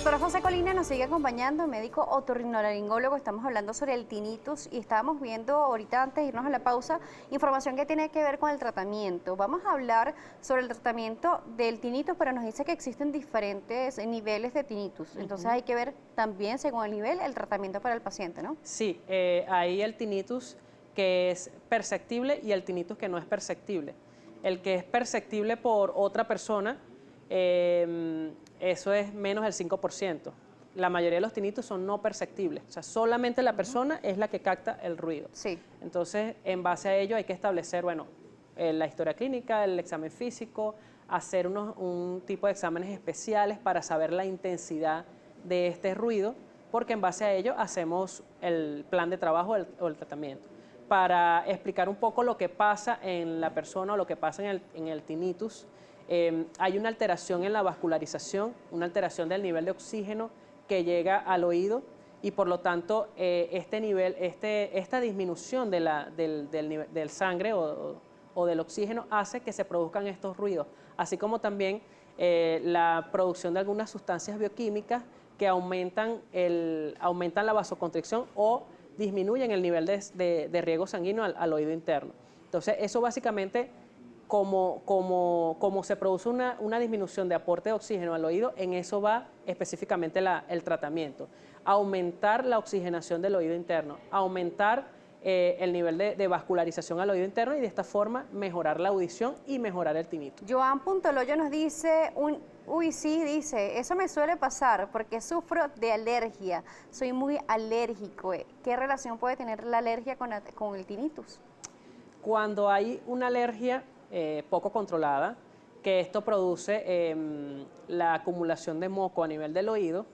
Doctor José Colina nos sigue acompañando, médico otorrinolaringólogo. Estamos hablando sobre el tinnitus y estábamos viendo ahorita, antes de irnos a la pausa, información que tiene que ver con el tratamiento. Vamos a hablar sobre el tratamiento del tinnitus, pero nos dice que existen diferentes niveles de tinnitus. Entonces hay que ver también, según el nivel, el tratamiento para el paciente, ¿no? Sí, hay el tinnitus que es perceptible y el tinnitus que no es perceptible. El que es perceptible por otra persona, eso es menos del 5%. La mayoría de los tinnitus son no perceptibles, o sea, solamente la persona es la que capta el ruido. Sí. Entonces, en base a ello hay que establecer, bueno, la historia clínica, el examen físico, hacer un tipo de exámenes especiales para saber la intensidad de este ruido, porque en base a ello hacemos el plan de trabajo o el tratamiento. Para explicar un poco lo que pasa en la persona o lo que pasa en el tinnitus, hay una alteración en la vascularización, una alteración del nivel de oxígeno que llega al oído y por lo tanto esta disminución del sangre o del oxígeno hace que se produzcan estos ruidos, así como también la producción de algunas sustancias bioquímicas que aumentan la vasoconstricción o disminuyen el nivel de riego sanguíneo al oído interno. Entonces, eso básicamente, como se produce una disminución de aporte de oxígeno al oído, en eso va específicamente el tratamiento. Aumentar la oxigenación del oído interno, aumentar el nivel de vascularización al oído interno y de esta forma mejorar la audición y mejorar el tinnitus. Joan Puntoloyo nos dice, uy, sí, dice, eso me suele pasar porque sufro de alergia, soy muy alérgico. ¿Qué relación puede tener la alergia con el tinnitus? Cuando hay una alergia poco controlada, que esto produce la acumulación de moco a nivel del oído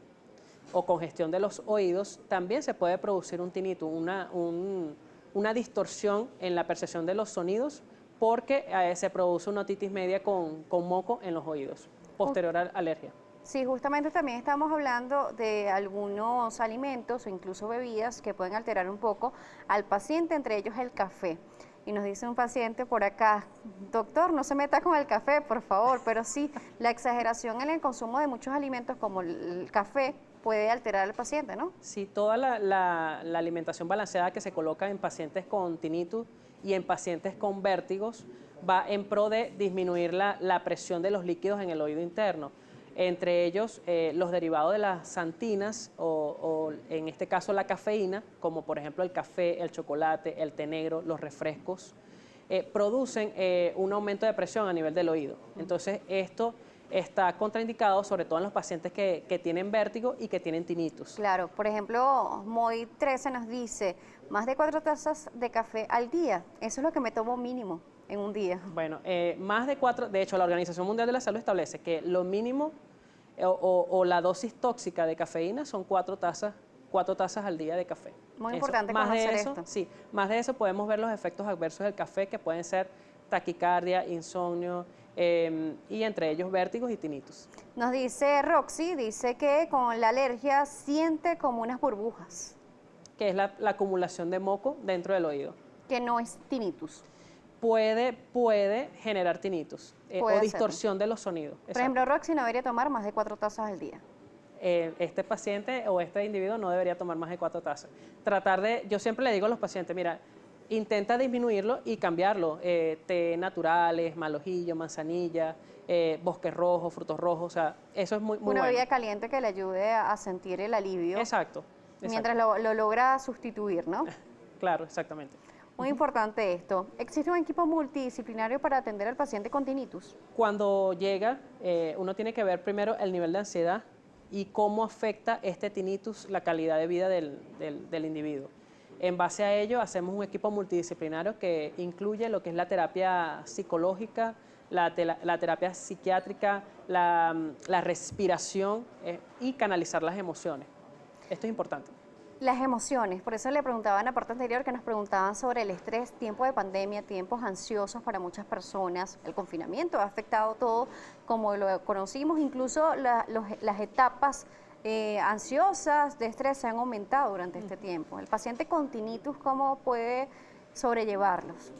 o congestión de los oídos, también se puede producir un tinnitus, una distorsión en la percepción de los sonidos porque se produce una otitis media con moco en los oídos, posterior a la alergia. Sí, justamente también estamos hablando de algunos alimentos o incluso bebidas que pueden alterar un poco al paciente, entre ellos el café. Y nos dice un paciente por acá, doctor, no se meta con el café, por favor, pero sí, la exageración en el consumo de muchos alimentos como el café puede alterar al paciente, ¿no? Sí, toda la alimentación balanceada que se coloca en pacientes con tinnitus y en pacientes con vértigos va en pro de disminuir la presión de los líquidos en el oído interno. Entre ellos, los derivados de las xantinas o en este caso la cafeína, como por ejemplo el café, el chocolate, el té negro, los refrescos, producen un aumento de presión a nivel del oído. Entonces, esto está contraindicado sobre todo en los pacientes que tienen vértigo y que tienen tinnitus. Claro, por ejemplo, Moy 13 nos dice, más de 4 tazas de café al día, eso es lo que me tomo mínimo en un día. Bueno, más de 4, de hecho la Organización Mundial de la Salud establece que lo mínimo o la dosis tóxica de cafeína son 4 tazas al día de café. Muy importante conocer esto. Sí, más de eso podemos ver los efectos adversos del café que pueden ser taquicardia, insomnio y entre ellos vértigos y tinnitus. Nos dice Roxy, dice que con la alergia siente como unas burbujas. Que es la acumulación de moco dentro del oído. Que no es tinnitus. Puede generar tinnitus o distorsión de los sonidos. Por ejemplo, Roxy no debería tomar más de 4 tazas al día. Este paciente o este individuo no debería tomar más de 4 tazas. Yo siempre le digo a los pacientes, mira, intenta disminuirlo y cambiarlo. Té naturales, malojillo, manzanilla, bosque rojo, frutos rojos, o sea, eso es muy bueno. Una bebida caliente que le ayude a sentir el alivio. Exacto. Mientras lo logra sustituir, ¿no? Claro, exactamente. Muy importante esto. ¿Existe un equipo multidisciplinario para atender al paciente con tinnitus? Cuando llega, uno tiene que ver primero el nivel de ansiedad y cómo afecta este tinnitus la calidad de vida del individuo. En base a ello, hacemos un equipo multidisciplinario que incluye lo que es la terapia psicológica, la terapia psiquiátrica, la respiración y canalizar las emociones. Esto es importante. Las emociones, por eso le preguntaba en la parte anterior que nos preguntaban sobre el estrés, tiempo de pandemia, tiempos ansiosos para muchas personas. El confinamiento ha afectado todo como lo conocimos, incluso las etapas ansiosas de estrés se han aumentado durante este tiempo. El paciente con tinnitus, ¿cómo puede sobrellevarlos?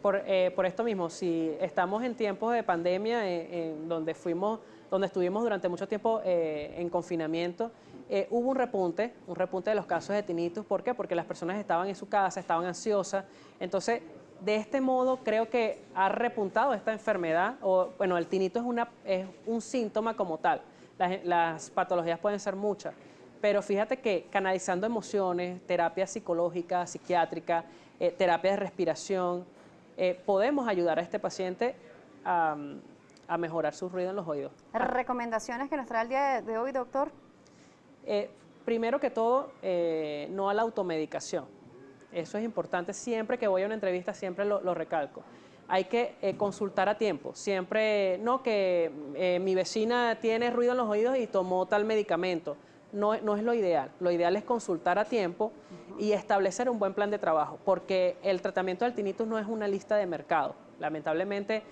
Por esto mismo, si estamos en tiempos de pandemia en donde fuimos donde estuvimos durante mucho tiempo en confinamiento, hubo un repunte de los casos de tinnitus. ¿Por qué? Porque las personas estaban en su casa, estaban ansiosas. Entonces, de este modo, creo que ha repuntado esta enfermedad, o bueno, el tinnitus es un síntoma como tal. Las patologías pueden ser muchas, pero fíjate que canalizando emociones, terapia psicológica, psiquiátrica, terapia de respiración, podemos ayudar a este paciente a mejorar su ruido en los oídos. ¿Recomendaciones que nos trae el día de hoy, doctor? Primero que todo, no a la automedicación. Eso es importante. Siempre que voy a una entrevista, siempre lo recalco. Hay que consultar a tiempo. Siempre, no que mi vecina tiene ruido en los oídos y tomó tal medicamento. No es lo ideal. Lo ideal es consultar a tiempo y establecer un buen plan de trabajo, porque el tratamiento del tinnitus no es una lista de mercado. Lamentablemente,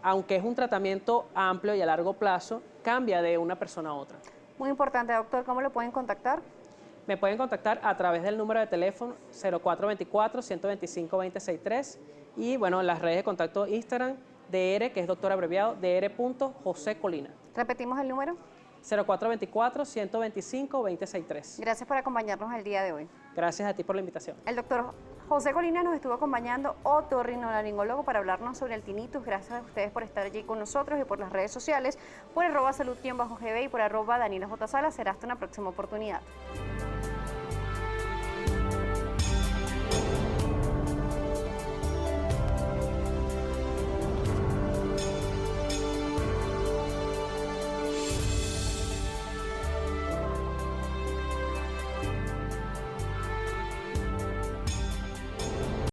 aunque es un tratamiento amplio y a largo plazo, cambia de una persona a otra. Muy importante, doctor. ¿Cómo lo pueden contactar? Me pueden contactar a través del número de teléfono 0424-125-2063 y bueno, las redes de contacto Instagram, DR, que es doctor abreviado, dr.josecolina. Repetimos el número. 0424-125-2063. Gracias por acompañarnos el día de hoy. Gracias a ti por la invitación. El doctor José Colina nos estuvo acompañando, otorrinolaringólogo, para hablarnos sobre el tinnitus. Gracias a ustedes por estar allí con nosotros y por las redes sociales, por @salud_gb y por @DanielaJSala. Será hasta una próxima oportunidad.